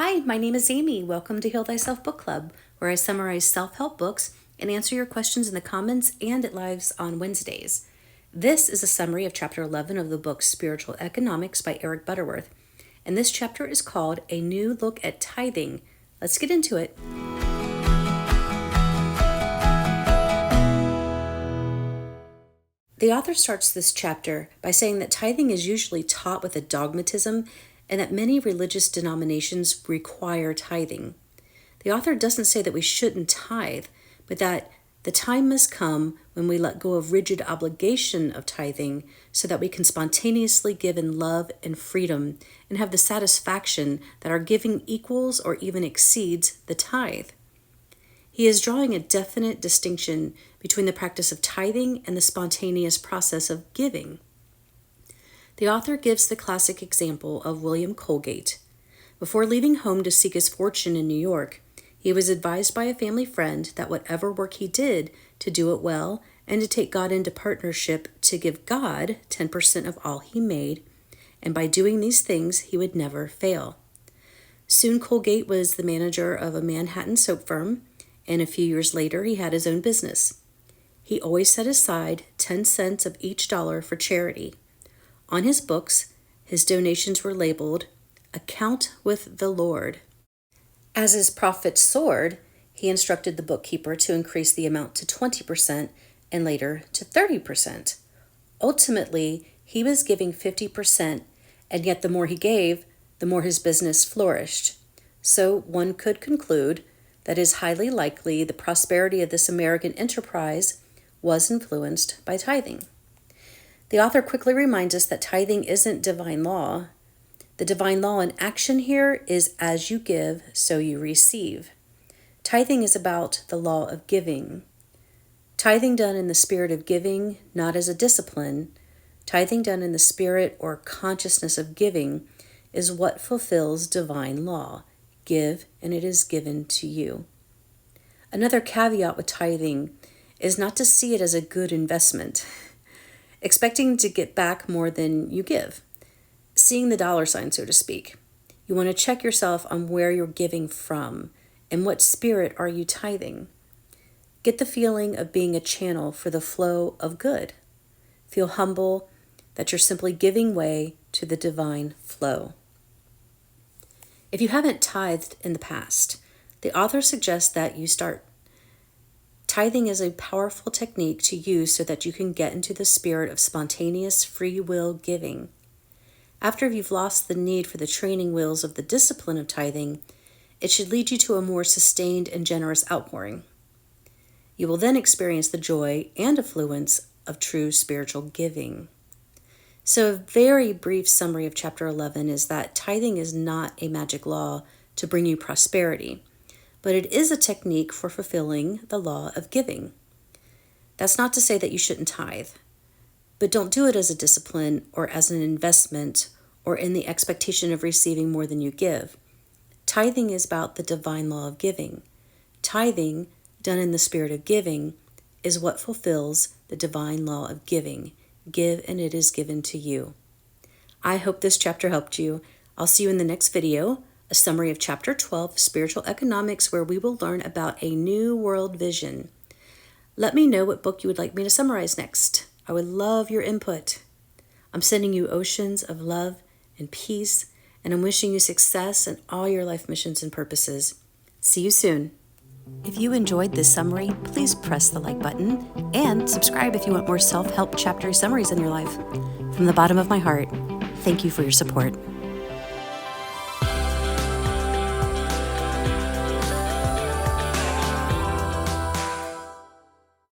Hi, my name is Amy. Welcome to Heal Thyself Book Club, where I summarize self-help books and answer your questions in the comments and at lives on Wednesdays. This is a summary of Chapter 11 of the book Spiritual Economics by Eric Butterworth, and this chapter is called A New Look at Tithing. Let's get into it. The author starts this chapter by saying that tithing is usually taught with a dogmatism and that many religious denominations require tithing. The author doesn't say that we shouldn't tithe, but that the time must come when we let go of rigid obligation of tithing so that we can spontaneously give in love and freedom and have the satisfaction that our giving equals or even exceeds the tithe. He is drawing a definite distinction between the practice of tithing and the spontaneous process of giving. The author gives the classic example of William Colgate. Before leaving home to seek his fortune in New York, he was advised by a family friend that whatever work he did, to do it well and to take God into partnership to give God 10% of all he made, and by doing these things he would never fail. Soon Colgate was the manager of a Manhattan soap firm, and a few years later he had his own business. He always set aside 10 cents of each dollar for charity. On his books, his donations were labeled, "Account with the Lord." As his profits soared, he instructed the bookkeeper to increase the amount to 20% and later to 30%. Ultimately, he was giving 50%, and yet the more he gave, the more his business flourished. So one could conclude that it is highly likely the prosperity of this American enterprise was influenced by tithing. The author quickly reminds us that tithing isn't divine law. The divine law in action here is as you give, so you receive. Tithing is about the law of giving. Tithing done in the spirit of giving, not as a discipline, tithing done in the spirit or consciousness of giving is what fulfills divine law. Give, and it is given to you. Another caveat with tithing is not to see it as a good investment, expecting to get back more than you give, seeing the dollar sign, so to speak. You want to check yourself on where you're giving from and what spirit are you tithing. Get the feeling of being a channel for the flow of good. Feel humble that you're simply giving way to the divine flow. If you haven't tithed in the past, the author suggests that you start. Tithing is a powerful technique to use so that you can get into the spirit of spontaneous free will giving. After you've lost the need for the training wheels of the discipline of tithing, it should lead you to a more sustained and generous outpouring. You will then experience the joy and affluence of true spiritual giving. So a very brief summary of Chapter 11 is that tithing is not a magic law to bring you prosperity, but it is a technique for fulfilling the law of giving. That's not to say that you shouldn't tithe, but don't do it as a discipline or as an investment or in the expectation of receiving more than you give. Tithing is about the divine law of giving. Tithing, done in the spirit of giving, is what fulfills the divine law of giving. Give, and it is given to you. I hope this chapter helped you. I'll see you in the next video, a summary of Chapter 12, Spiritual Economics, where we will learn about a new world vision. Let me know what book you would like me to summarize next. I would love your input. I'm sending you oceans of love and peace, and I'm wishing you success in all your life missions and purposes. See you soon. If you enjoyed this summary, please press the like button and subscribe if you want more self-help chapter summaries in your life. From the bottom of my heart, thank you for your support.